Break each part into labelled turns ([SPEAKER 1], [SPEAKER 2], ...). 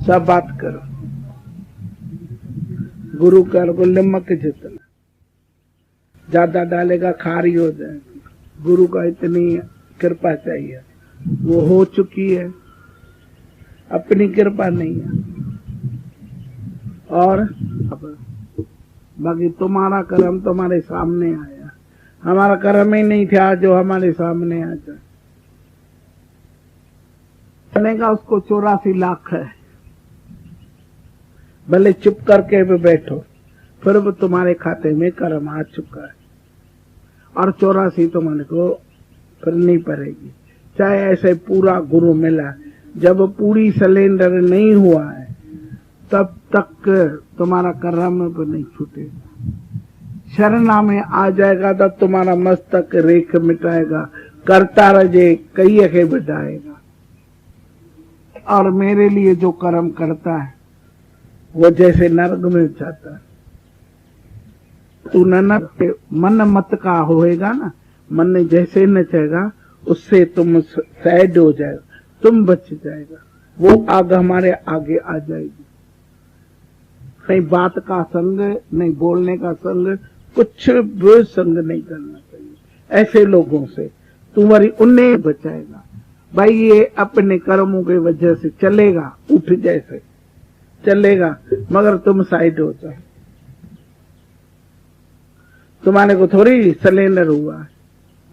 [SPEAKER 1] सब बात करो। गुरु कर को नमक जितना ज्यादा डालेगा खारी हो जाएगी। गुरु का इतनी कृपा चाहिए, वो हो चुकी है, अपनी कृपा नहीं है। और बाकी तुम्हारा कर्म तुम्हारे सामने आया, हमारा कर्म ही नहीं था जो हमारे सामने आ जाए। बनेगा उसको 84 लाख है, भले चुप करके भी बैठो, फिर वो तुम्हारे खाते में कर्म आ चुका है और 84 तुम्हारे को करनी पड़ेगी। चाहे ऐसे पूरा गुरु मिला, जब पूरी सिलेंडर नहीं हुआ है तब तक तुम्हारा कर्म पर नहीं छूटेगा। शरणा में आ जाएगा तब तुम्हारा मस्तक रेख मिटाएगा, करता रहे कई अखे बिठाएगा। और मेरे लिए जो कर्म करता है वो जैसे नरक में जाता है। तू ननक मन मत का होएगा ना, मन ने जैसे नचेगा उससे तुम सैड हो जाएगा, तुम बच जाएगा। वो आग हमारे आगे आ जाएगी। नहीं बात का संग, नहीं बोलने का संग, कुछ भी संग नहीं करना चाहिए ऐसे लोगों से। तुम्हारी उन्हें बचाएगा। भाई ये अपने कर्मों के वजह से चलेगा, उठ जैसे चलेगा, मगर तुम साइड हो जाओ। तुम्हारे को थोड़ी सिलेंडर हुआ है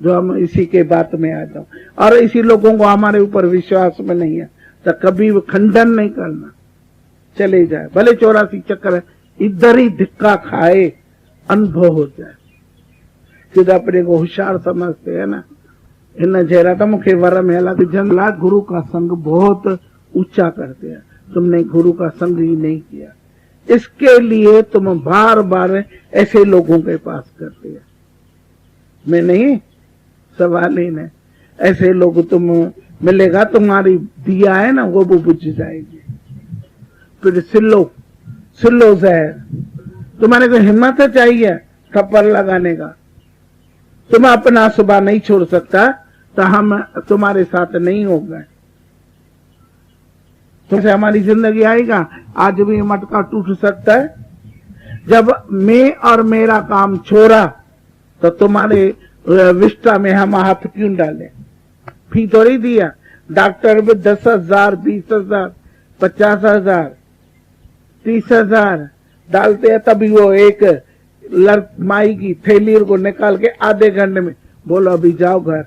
[SPEAKER 1] जो हम इसी के बात में आ जाओ। और इसी लोगों को हमारे ऊपर विश्वास में नहीं है तो कभी वो खंडन नहीं करना, चले जाए। भले 84 चक्कर इधर ही धिक्का खाए, अनुभव हो जाए। सीधा अपने को होशियार समझते है ना, इन जहरा तो मुखे वरम है जंगला। गुरु का संग बहुत ऊंचा करते हैं, तुमने गुरु का संग ही नहीं किया, इसके लिए तुम बार बार ऐसे लोगों के पास करते हैं। मैं नहीं, सवाल ही नहीं। ऐसे लोग तुम मिलेगा, तुम्हारी दिया है ना वो बुझ जाएगी। फिर सिल्लो जहर, तुम्हारे को हिम्मत चाहिए थप्पड़ लगाने का। तुम अपना सुबह नहीं छोड़ सकता तो हम तुम्हारे साथ नहीं हो गए। तुमसे हमारी जिंदगी आएगा, आज भी मटका टूट सकता है। जब मैं और मेरा काम छोड़ा तो तुम्हारे विष्टा में हम हाथ क्यों डाले? फी थोड़ी दिया। डॉक्टर भी 10,000, 20,000, 50,000, 30,000 डालते हैं, तभी वो एक माई की थैली को निकाल के आधे घंटे में बोलो अभी जाओ घर,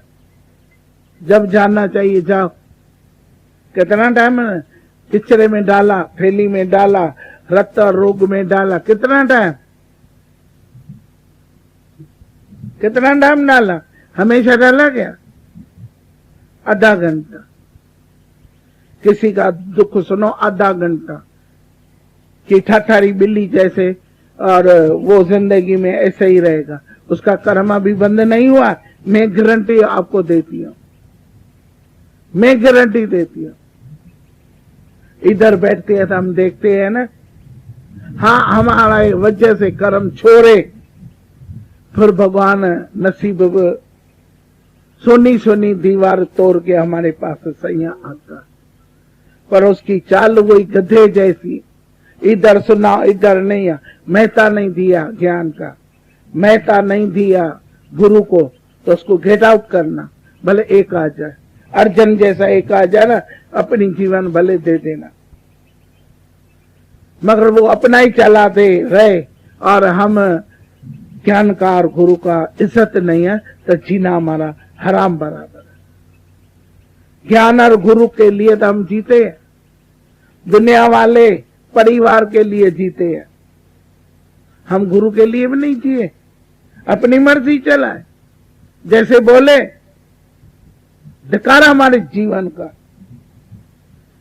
[SPEAKER 1] जब जाना चाहिए जाओ। कितना टाइम है? किचरे में डाला, थैली में डाला, रक्त और रोग में डाला, कितना टाइम डाला? हमेशा डाला क्या? आधा घंटा। किसी का दुख सुनो, आधा घंटा कि ठठारी बिल्ली जैसे, और वो जिंदगी में ऐसे ही रहेगा। उसका कर्म अभी बंद नहीं हुआ। मैं गारंटी आपको देती हूं, मैं गारंटी देती हूं। इधर बैठते हैं तो हम देखते हैं ना, हाँ हमारा वजह से कर्म छोड़े, फिर भगवान नसीब सोनी सोनी दीवार तोड़ के हमारे पास सैया आता। पर उसकी चाल वही गधे जैसी, इधर सुना इधर नहीं। महता नहीं दिया ज्ञान का, महता नहीं दिया गुरु को, तो उसको गेट आउट करना। भले एक आ जाए, अर्जुन जैसा एक आ जाए ना, अपनी जीवन भले दे देना, मगर वो अपना ही चलाते रहे और हम ज्ञान का और गुरु का इज्जत नहीं है तो जीना हमारा हराम बराबर है। ज्ञान और गुरु के लिए तो हम जीते हैं, दुनिया वाले परिवार के लिए जीते हैं, हम गुरु के लिए भी नहीं जिए। अपनी मर्जी चलाए, जैसे बोले धिक्कार हमारे जीवन का।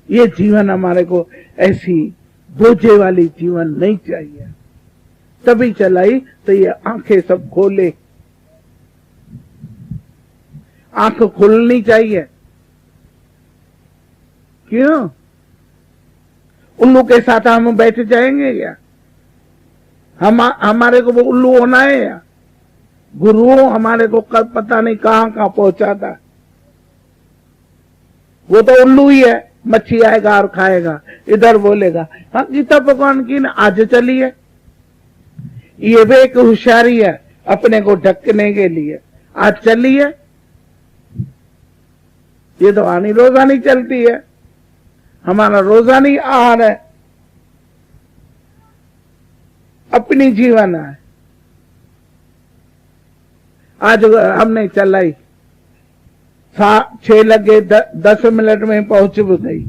[SPEAKER 1] ये जीवन हमारे को ऐसी बोझे वाली जीवन नहीं चाहिए। तभी चलाई तो ये आंखें सब खोले, आंख खुलनी चाहिए। क्यों? उल्लू के साथ हम बैठ जाएंगे क्या? हमारे को वो उल्लू होना है या? गुरु हमारे को पता नहीं कहां पहुंचाता, वो तो उल्लू ही है। मच्छी आएगा और खाएगा, इधर बोलेगा हाँ गीता भगवान की ना आज चली है। ये भी एक होशियारी है अपने को ढकने के लिए, आज चली है। ये तो आनी रोजानी चलती है, हमारा रोजानी आहार है, अपनी जीवन है। आज हमने चलाई 6 लगे 10 मिनट में पहुंच भी गई।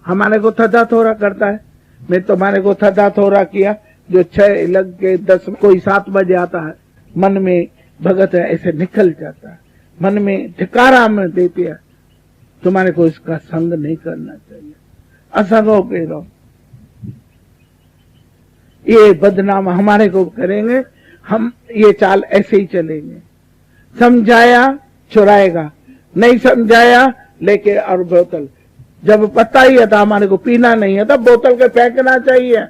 [SPEAKER 1] हमारे को थदा थोड़ा करता है, मैं तुम्हारे को थदा थोड़ा किया, जो 6 लग के 10 कोई 7 बजे आता है, मन में भगत है ऐसे निकल जाता है, मन में ठिकारा में देती है। तुम्हारे को इसका संग नहीं करना चाहिए, असंग हो के रहो। ये बदनाम हमारे को करेंगे, हम ये चाल ऐसे ही चलेंगे। समझाया चुराएगा, नहीं समझाया लेके और बोतल, जब पता ही है तो हमारे को पीना नहीं है तब बोतल के फेंकना चाहिए।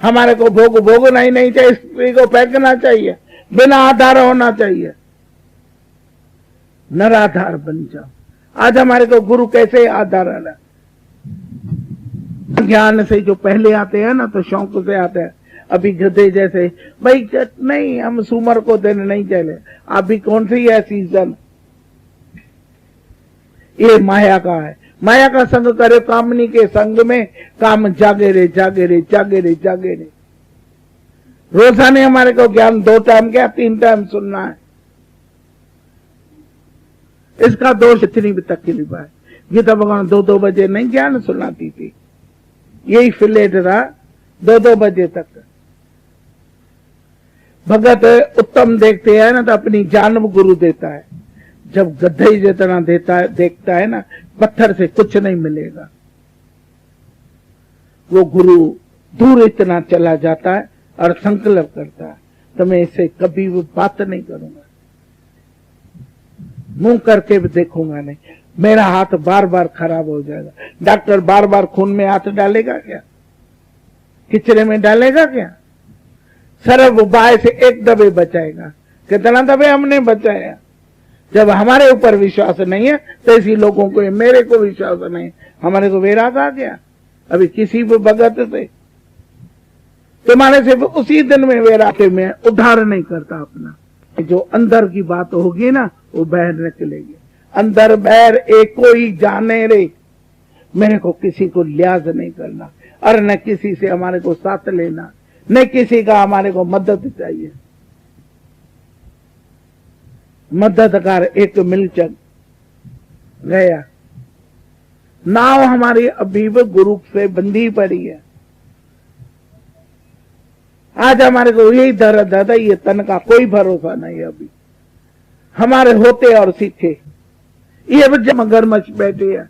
[SPEAKER 1] हमारे को भोगना ही नहीं चाहिए, स्त्री को फेंकना चाहिए, बिना आधार होना चाहिए, निराधार बन जाओ। आज हमारे को गुरु कैसे आधार है, ज्ञान से जो पहले आते हैं ना तो शौक से आते हैं। अभी गधे जैसे भाई नहीं, हम सुमर को देने नहीं चले, अभी कौन सी है सीजन, ये माया का है। माया का संग करे, कामनी के संग में काम जागे रे जागे रे जागे रे जागे रे। रोजाने हमारे को ज्ञान 2 टाइम क्या 3 टाइम सुनना है, इसका दोष इतनी भी तकलीफ है। गीता भगवान 2-2 बजे नहीं ज्ञान सुनाती थी, यही फिलेट रहा 2-2 बजे तक। भगत उत्तम देखते हैं ना तो अपनी जान गुरु देता है। जब गधे जितना देखता है ना, पत्थर से कुछ नहीं मिलेगा। वो गुरु दूर इतना चला जाता है और संकल्प करता है, तो मैं इससे कभी वो बात नहीं करूंगा, मुंह करके भी देखूंगा नहीं, मेरा हाथ बार बार खराब हो जाएगा। डॉक्टर बार बार खून में हाथ डालेगा क्या, किचरे में डालेगा क्या? सरब उपाय से एक दबे बचाएगा। कितना दबे हमने बचाया? जब हमारे ऊपर विश्वास नहीं है तो ऐसी लोगों को, मेरे को विश्वास नहीं, हमारे को वैराग आ गया। अभी किसी भी भगत से तुम्हारे से उसी दिन में वैराग में उद्धार नहीं करता अपना। जो अंदर की बात होगी ना वो बाहर निकलेगी। अंदर बाहर एक कोई जाने रे, मेरे को किसी को लिहाज नहीं करना और न किसी से हमारे को साथ लेना, न किसी का हमारे को मदद चाहिए। मददगार एक मिल चल गया, नाव हमारी अभी भी गुरु से बंधी पड़ी है। आज हमारे को यही दर्द है, ये तन का कोई भरोसा नहीं। अभी हमारे होते और सीखे, ये मगरमच्छ बैठे हैं,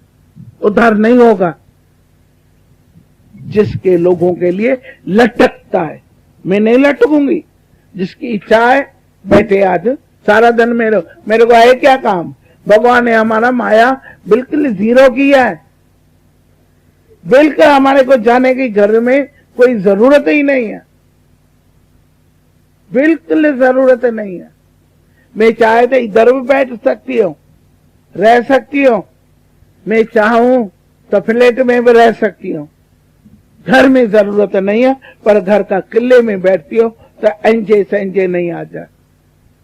[SPEAKER 1] उद्धार नहीं होगा। जिसके लोगों के लिए लटकता है, मैं नहीं लटकूंगी। जिसकी इच्छा है बैठे आज सारा दिन मेरे को है क्या काम? भगवान ने हमारा माया बिल्कुल जीरो किया है, बिल्कुल हमारे को जाने की घर में कोई जरूरत ही नहीं है, बिल्कुल जरूरत नहीं है। मैं चाहे तो इधर भी बैठ सकती हूँ, रह सकती हूँ, मैं चाहूं तो फ्लैट में भी रह सकती हूँ। घर में जरूरत नहीं है, पर घर का किले में बैठती हूँ तो अंजे संजे नहीं आ जाए।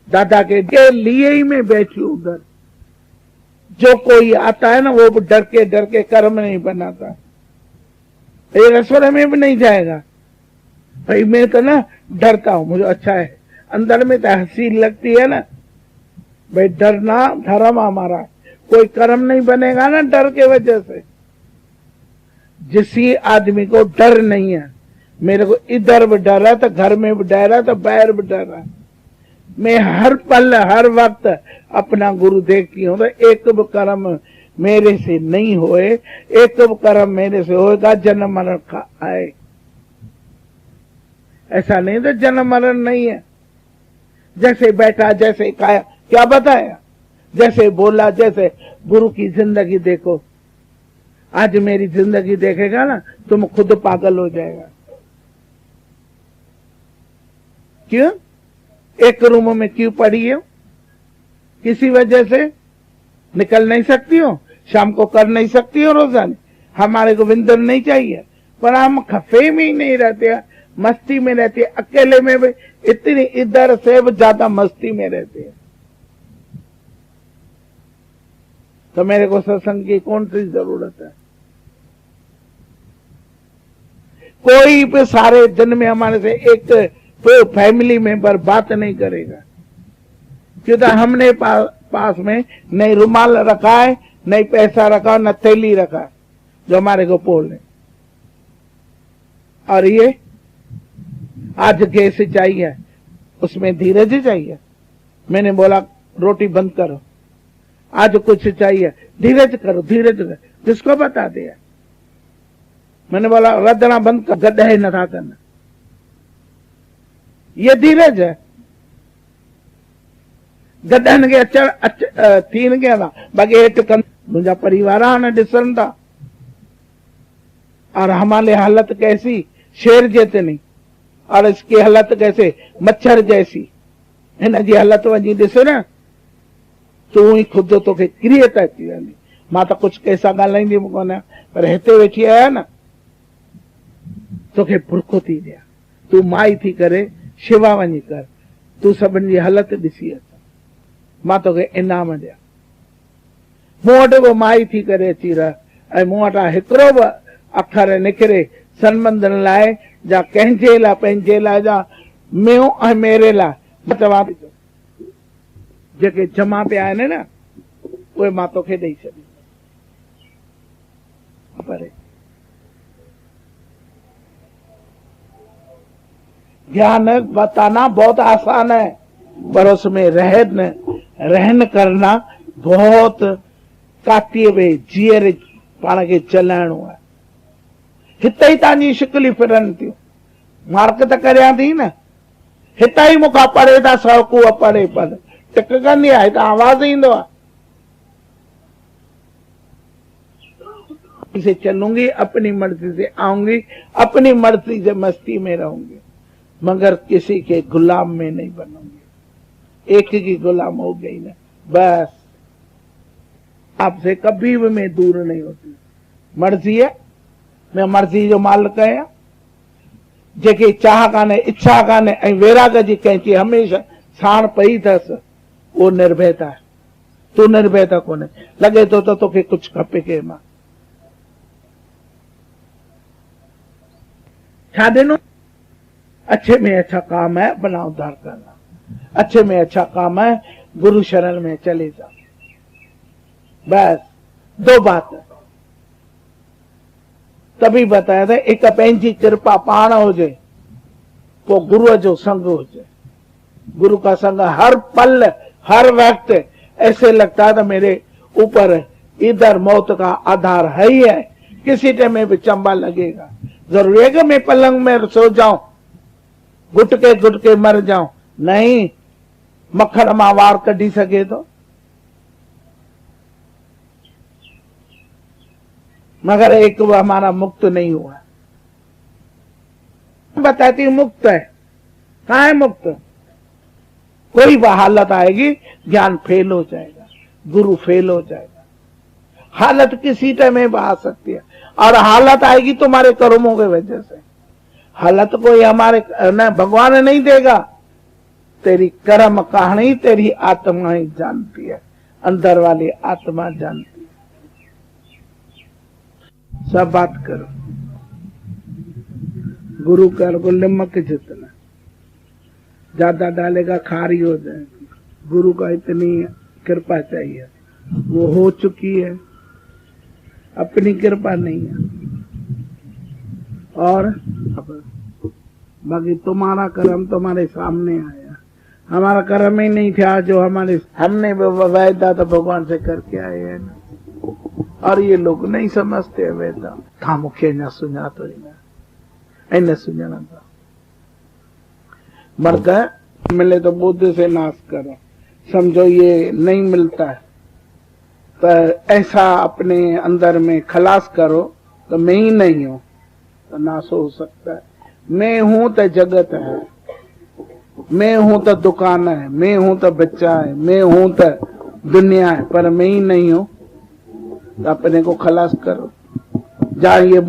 [SPEAKER 1] दादा के लिए ही मैं बैठी हूं उधर। जो कोई आता है ना वो डर के कर्म नहीं बनाता, ये रसोई में भी नहीं जाएगा। भाई मैं तो ना डरता हूं, मुझे अच्छा है, अंदर में तो हंसी लगती है ना। भाई डरना धर्म हमारा, कोई कर्म नहीं बनेगा ना डर के वजह से। जिस आदमी को डर नहीं है, मेरे को इधर भी डर है तो घर में भी डर है तो बाहर भी डर है। मैं हर पल हर वक्त अपना गुरु देखती हूँ तो एक भी कर्म मेरे से नहीं होए, एक भी कर्म मेरे से होएगा जन्म मरण का आए। ऐसा नहीं तो जन्म मरण नहीं है। जैसे बैठा, जैसे खाया, क्या बताया, जैसे बोला, जैसे गुरु की जिंदगी देखो। आज मेरी जिंदगी देखेगा ना तुम खुद पागल हो जाएगा। क्यों? एक रूम में क्यों पड़ी हो? किसी वजह से निकल नहीं सकती हो? शाम को कर नहीं सकती हो रोजाना, हमारे को विंदर नहीं चाहिए, पर हम खफे में ही नहीं रहते, मस्ती में रहते, अकेले में भी इतनी इधर से ज्यादा मस्ती में रहते हैं। तो मेरे को सत्संग की कौन सी जरूरत है? कोई भी सारे दिन में हमारे से एक फैमिली मेंबर बात नहीं करेगा, क्योंकि हमने पास में नहीं रुमाल रखा है, नहीं पैसा रखा, न थैली रखा है जो हमारे को बोले। और ये आज गैस चाहिए, उसमें धीरज चाहिए। मैंने बोला रोटी बंद करो, आज कुछ चाहिए, धीरज करो, धीरज करो, किसको बता दिया? मैंने बोला रदना बंद कर, गड्ढे न था करना, ये धीरज है। गड्ढन के अच्छा थीन के ना बाकी एक मुझा परिवार आना डिसन था, और हमारे हालत कैसी शेर जैसे नहीं, और इसकी हालत कैसे मच्छर जैसी, इन जी हालत वही ॾिस न, तू ही खुद तो के क्रिएट अची वेंदी। मां तो कुछ कैसा ॻाल्हाईंदी कोन, पर हिते वेठी आहियां न, तोखे बुरको थी ॾियां, तू माई थी करे शेवा वञी कर, तू सभिनि जी हालत ॾिसी अच, मां तोखे इनाम ॾियां। मूं वटि बि माई थी करे अची रह, ऐं मूं वटां हिकिड़ो बि अखर निकिरे संबंधन लाइ जा कंहिंजे लाइ, पंहिंजे लाइ जा म्यूं ऐं मेरे लाइ, मां चवां थी जेके जमा पिया आहिनि न, उहे मां तोखे ॾेई छॾी। पर ज्ञान बताना बहुत आसान है, पर उसमें रहन करना बहुत कातीअ में जीअर पाण खे चलाइणो आहे। हिते ई तव्हांजी शिकिलियूं फिरनि थियूं, मार्क त करियां थी न, हितां ई मूंखां पढ़े था सौकूअ पढ़े, पर टिक कंदी आहे, हितां आवाज़ ईंदो आहे। इसे चलूंगी, अपनी मर्जी से आऊंगी, अपनी मर्जी से मस्ती में रहूंगी, मगर किसी के गुलाम में नहीं बनूंगी। एक की गुलाम हो गई ना, बस आपसे कभी भी मैं दूर नहीं होती। मर्जी है, मैं मर्जी जो मालिक आहियां, जेके चाह कान्हे, इच्छा कान्हे, ऐं वैराग जी कंहिंजी हमेशा साण पई अथसि, उहो निर्भयता आहे। तू निर्भयता कोन्हे, लॻे थो त तोखे कुझु खपे के मां। छा ॾिनो? अच्छे में अच्छा काम है अपना उद्धार करना, अच्छे में अच्छा काम है गुरु शरण में चले जाओ, बस दो बात है। तभी बताया था, एक पंहिंजी कृपा पाण हुजे, वो गुरु जो संग हुजे। गुरु का संग हर पल हर वक्त ऐसे लगता था मेरे ऊपर इधर मौत का आधार है ही है, किसी टाइम में भी चंबा लगेगा। जरूरी है कि मैं पलंग में सो जाऊं, घुट के मर जाऊं? नहीं, मक्खन मां वार कढी सके तो, मगर एक वो हमारा मुक्त नहीं हुआ। बताती मुक्त है, कहाँ है मुक्त? कोई वह हालत आएगी, ज्ञान फेल हो जाएगा, गुरु फेल हो जाएगा। हालत किसी टाइम में आ सकती है, और हालत आएगी तुम्हारे कर्मों की वजह से। हालत कोई हमारे न भगवान नहीं देगा, तेरी कर्म कहानी तेरी आत्मा ही जानती है, अंदर वाली आत्मा जानती है। सब बात करो, गुरु कर को नमक जितना ज्यादा डालेगा खारी हो जाएगी। गुरु का इतनी कृपा चाहिए, वो हो चुकी है, अपनी कृपा नहीं है। और बाकी तुम्हारा कर्म तुम्हारे सामने आया, हमारा कर्म ही नहीं था जो हमने वायदा तो भगवान से करके आए हैं ना। और ये लोग नहीं समझते वेदा, था मुख्य न सुना तो न सुना था। मर्द मिले तो बुद्ध से नाश करो, समझो ये नहीं मिलता है तो ऐसा अपने अंदर में खलास करो तो मैं ही नहीं हूं तो नाश हो सकता है। मैं हूं तो जगत है, मैं हूं तो दुकान है, मैं हूं तो बच्चा है, मैं हूं तो दुनिया है, पर मैं ही नहीं हूं अपने को खलास करो। जहाँ ये